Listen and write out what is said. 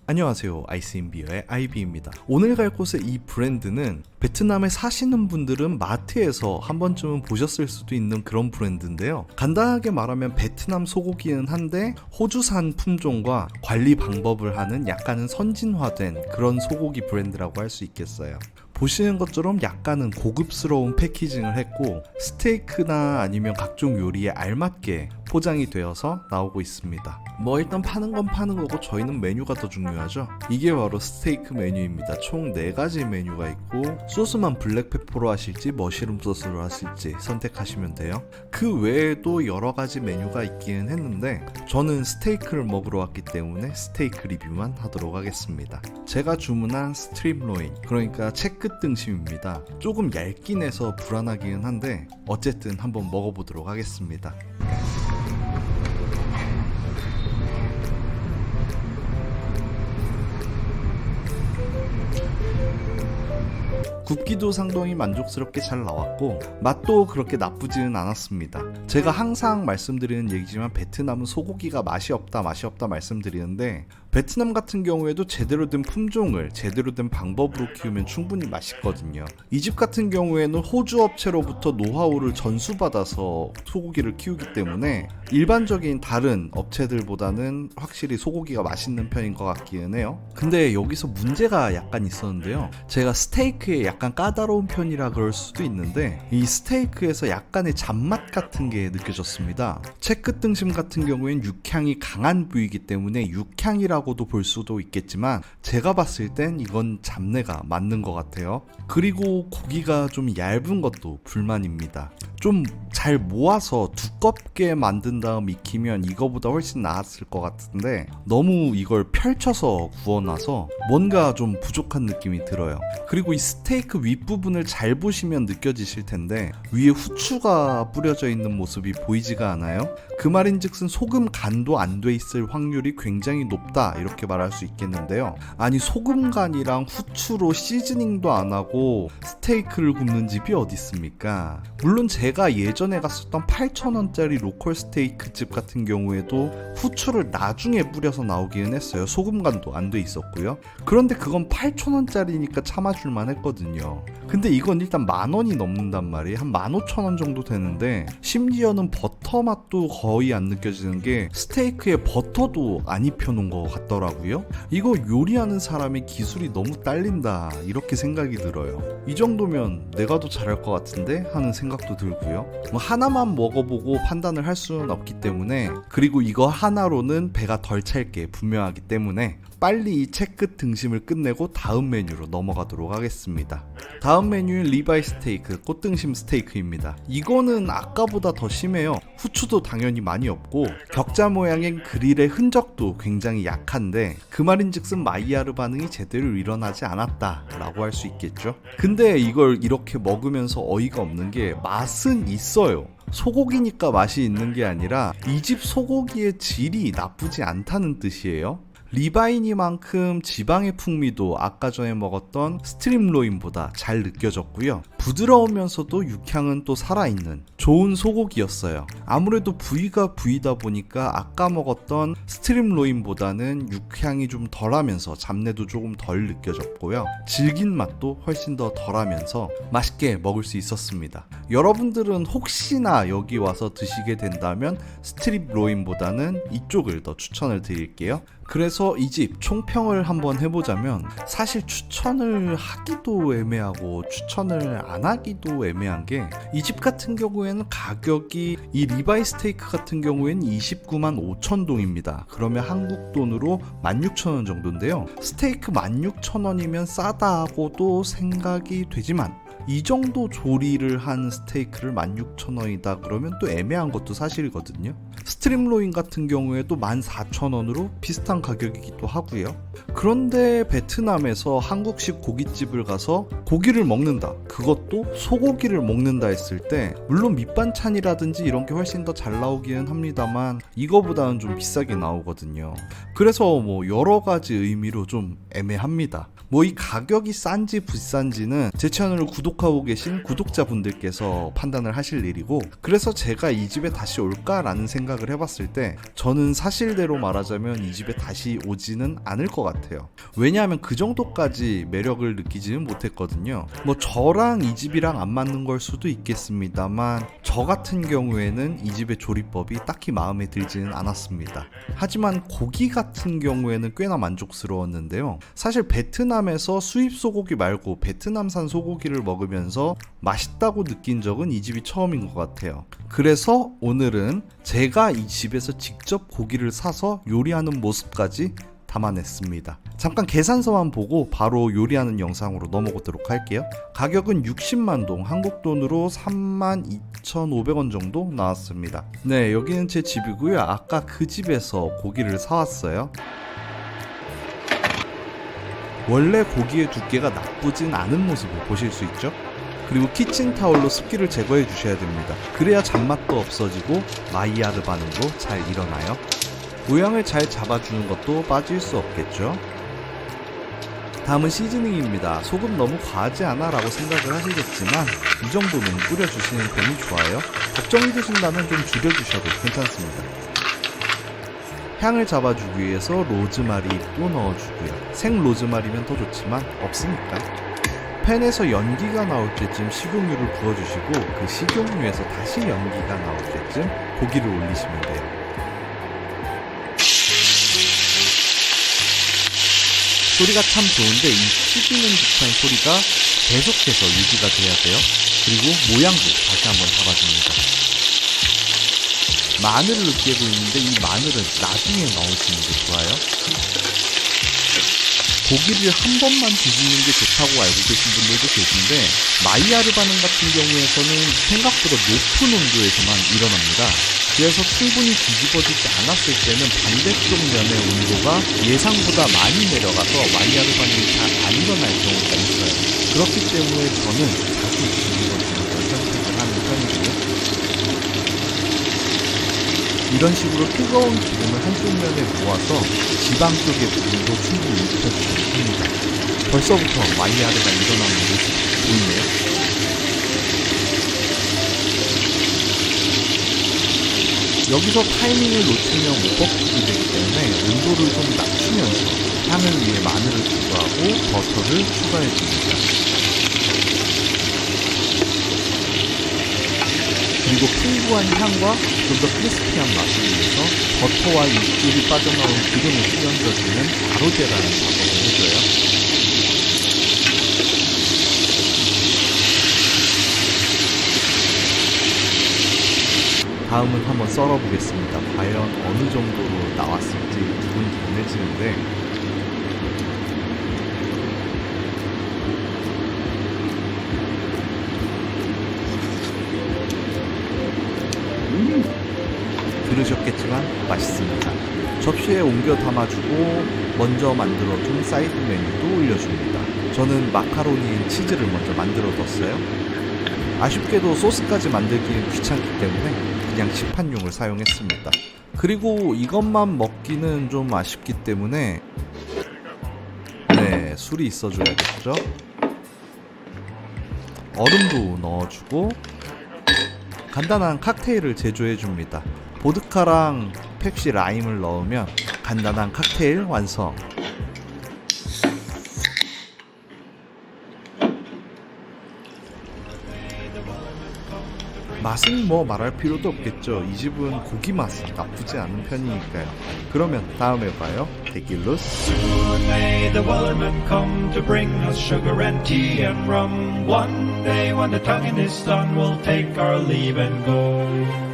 안녕하세요, 아이스인비어의 아이비입니다. 오늘 갈 곳의 이 브랜드는 베트남에 사시는 분들은 마트에서 한 번쯤은 보셨을 수도 있는 그런 브랜드인데요. 간단하게 말하면 베트남 소고기는 한데 호주산 품종과 관리 방법을 하는 약간은 선진화된 그런 소고기 브랜드라고 할 수 있겠어요. 보시는 것처럼 약간은 고급스러운 패키징을 했고 스테이크나 아니면 각종 요리에 알맞게 포장이 되어서 나오고 있습니다. 일단 파는 건 파는 거고 저희는 메뉴가 더 중요하죠. 이게 바로 스테이크 메뉴입니다. 총 4가지 메뉴가 있고 소스만 블랙페퍼로 하실지 머쉬룸 소스로 하실지 선택하시면 돼요. 그 외에도 여러 가지 메뉴가 있기는 했는데 저는 스테이크를 먹으러 왔기 때문에 스테이크 리뷰만 하도록 하겠습니다. 제가 주문한 스트림로인, 그러니까 채끝 등심입니다. 조금 얇긴 해서 불안하기는 한데 어쨌든 한번 먹어보도록 하겠습니다. 굽기도 상당히 만족스럽게 잘 나왔고 맛도 그렇게 나쁘지는 않았습니다. 제가 항상 말씀드리는 얘기지만 베트남은 소고기가 맛이 없다 말씀드리는데 베트남 같은 경우에도 제대로 된 품종을 제대로 된 방법으로 키우면 충분히 맛있거든요. 이 집 같은 경우에는 호주 업체로부터 노하우를 전수받아서 소고기를 키우기 때문에 일반적인 다른 업체들보다는 확실히 소고기가 맛있는 편인 것 같기는 해요. 근데 여기서 문제가 약간 있었는데요. 제가 스테이크에 약간 까다로운 편이라 그럴 수도 있는데 이 스테이크에서 약간의 잡맛 같은 게 느껴졌습니다. 채끝 등심 같은 경우엔 육향이 강한 부위이기 때문에 육향이라고도 볼 수도 있겠지만 제가 봤을 땐 이건 잡내가 맞는 것 같아요. 그리고 고기가 좀 얇은 것도 불만입니다. 좀 잘 모아서 두껍게 만든 다음 익히면 이거보다 훨씬 나았을 것 같은데 너무 이걸 펼쳐서 구워놔서 뭔가 좀 부족한 느낌이 들어요. 그리고 이 스테이크 윗부분을 잘 보시면 느껴지실 텐데 위에 후추가 뿌려져 있는 모습이 보이지가 않아요. 그 말인즉슨 소금 간도 안 돼 있을 확률이 굉장히 높다 이렇게 말할 수 있겠는데요. 아니 소금 간이랑 후추로 시즈닝도 안 하고 스테이크를 굽는 집이 어디 있습니까? 물론 제가 예전에 갔었던 8,000원짜리 로컬 스테이크 집 같은 경우에도 후추를 나중에 뿌려서 나오기는 했어요. 소금 간도 안 돼 있었고요. 그런데 그건 8,000원짜리니까 참아줄만 했거든요. 근데 이건 일단 10,000원이 넘는단 말이에요. 한 15,000원 정도 되는데 심지어는 버터 맛도 거의 안 느껴지는 게 스테이크에 버터도 안 입혀놓은 것 같더라고요. 이거 요리하는 사람의 기술이 너무 딸린다 이렇게 생각이 들어요. 이 정도면 내가 더 잘할 것 같은데 하는 생각도 들고요. 하나만 먹어보고 판단을 할 수는 없기 때문에, 그리고 이거 하나로는 배가 덜 찰 게 분명하기 때문에 빨리 이 채끝 등심을 끝내고 다음 메뉴로 넘어가도록 하겠습니다. 다음 메뉴는 리바이 스테이크, 꽃등심 스테이크입니다. 이거는 아까보다 더 심해요. 후추도 당연히 많이 없고 격자 모양의 그릴의 흔적도 굉장히 약한데 그 말인즉슨 마이야르 반응이 제대로 일어나지 않았다 라고 할 수 있겠죠. 근데 이걸 이렇게 먹으면서 어이가 없는 게 맛은 있어요. 소고기니까 맛이 있는 게 아니라 이 집 소고기의 질이 나쁘지 않다는 뜻이에요. 리바이니만큼 지방의 풍미도 아까 전에 먹었던 스트림로인보다 잘 느껴졌고요. 부드러우면서도 육향은 또 살아있는 좋은 소고기였어요. 아무래도 부위가 부위다 보니까 아까 먹었던 스트림로인보다는 육향이 좀 덜하면서 잡내도 조금 덜 느껴졌고요. 질긴 맛도 훨씬 더 덜하면서 맛있게 먹을 수 있었습니다. 여러분들은 혹시나 여기 와서 드시게 된다면 스트립로인보다는 이쪽을 더 추천을 드릴게요. 그래서 이 집 총평을 한번 해보자면 사실 추천을 하기도 애매하고 추천을 안 하기도 애매한 게 이 집 같은 경우에는 가격이 이 리바이 스테이크 같은 경우에는 29만 5천 동입니다. 그러면 한국 돈으로 16,000원 정도인데요. 스테이크 16,000원이면 싸다고도 생각이 되지만 이 정도 조리를 한 스테이크를 16,000원이다 그러면 또 애매한 것도 사실이거든요. 스트림로인 같은 경우에도 14,000원으로 비슷한 가격이기도 하고요. 그런데 베트남에서 한국식 고깃집을 가서 고기를 먹는다. 그것도 소고기를 먹는다 했을 때 물론 밑반찬이라든지 이런 게 훨씬 더 잘 나오기는 합니다만 이거보다는 좀 비싸게 나오거든요. 그래서 뭐 여러 가지 의미로 좀 애매합니다. 뭐 이 가격이 싼지 비싼지는 제 채널을 구독하고 계신 구독자분들께서 판단을 하실 일이고, 그래서 제가 이 집에 다시 올까라는 생각을 해봤을 때 저는 사실대로 말하자면 이 집에 다시 오지는 않을 것 같아요. 왜냐하면 그 정도까지 매력을 느끼지는 못했거든요. 뭐 저랑 이 집이랑 안 맞는 걸 수도 있겠습니다만 저 같은 경우에는 이 집의 조리법이 딱히 마음에 들지는 않았습니다. 하지만 고기 같은 경우에는 꽤나 만족스러웠는데요. 사실 베트남에서 수입 소고기 말고 베트남산 소고기를 먹으면서 맛있다고 느낀 적은 이 집이 처음인 것 같아요. 그래서 오늘은 제가 이 집에서 직접 고기를 사서 요리하는 모습까지 담아냈습니다. 잠깐 계산서만 보고 바로 요리하는 영상으로 넘어가도록 할게요. 가격은 60만 동, 한국 돈으로 32,500원 정도 나왔습니다. 네, 여기는 제 집이고요. 아까 그 집에서 고기를 사왔어요. 원래 고기의 두께가 나쁘진 않은 모습을 보실 수 있죠. 그리고 키친타올로 습기를 제거해 주셔야 됩니다. 그래야 잡맛도 없어지고 마이야르 반응도 잘 일어나요. 모양을 잘 잡아주는 것도 빠질 수 없겠죠. 다음은 시즈닝입니다. 소금 너무 과하지 않아 라고 생각을 하시겠지만 이 정도는 뿌려주시는 편이 좋아요. 걱정이 되신다면 좀 줄여주셔도 괜찮습니다. 향을 잡아주기 위해서 로즈마리도 넣어주고요. 생 로즈마리면 더 좋지만 없으니까. 팬에서 연기가 나올 때쯤 식용유를 부어주시고 그 식용유에서 다시 연기가 나올 때쯤 고기를 올리시면 돼요. 소리가 참 좋은데 이 튀기는 듯한 소리가 계속해서 유지가 돼야 돼요. 그리고 모양도 다시 한번 잡아줍니다. 마늘을 으깨고 있는데 이 마늘은 나중에 넣으시는 게 좋아요. 고기를 한 번만 뒤집는 게 좋다고 알고 계신 분들도 계신데 마이야르 반응 같은 경우에서는 생각보다 높은 온도에서만 일어납니다. 그래서 충분히 뒤집어지지 않았을 때는 반대쪽 면의 온도가 예상보다 많이 내려가서 마이야르 반응이 잘 안 일어날 경우가 있어요. 그렇기 때문에 저는 자주 뒤집어지는 걸 선택을 하는 편이고요. 이런 식으로 뜨거운 기름을 한쪽 면에 모아서 지방 쪽의 부분도 충분히 익혀주시면 됩니다. 벌써부터 마이야르가 일어나는 모습이 보이네요. 여기서 타이밍을 놓치면 오버쿡이 되기 때문에 온도를 좀 낮추면서 향을 위해 마늘을 추가하고 버터를 추가해줍니다. 그리고 풍부한 향과 좀 더 크리스피한 맛을 위해서 버터와 육즙이 빠져나온 기름을 휘얹어주는 가로제라는 작업을 해줘요. 다음은 한번 썰어보겠습니다. 과연 어느 정도로 나왔을지 두근두근해지는데 들으셨겠지만 맛있습니다. 접시에 옮겨 담아주고 먼저 만들어둔 사이드 메뉴도 올려줍니다. 저는 마카로니에 치즈를 먼저 만들어뒀어요. 아쉽게도 소스까지 만들기는 귀찮기 때문에 그냥 시판용을 사용했습니다. 그리고 이것만 먹기는 좀 아쉽기 때문에 네, 술이 있어줘야겠죠. 얼음도 넣어주고 간단한 칵테일을 제조해줍니다. 보드카랑 펩시 라임을 넣으면 간단한 칵테일 완성. 맛은 뭐 말할 필요도 없겠죠. 이 집은 고기 맛이 나쁘지 않은 편이니까요. 그러면 다음에 봐요. 데킬루스. Soon may the wellerman come to bring us sugar and tea and rum. One day when the tonguing is done, we'll take our leave and go.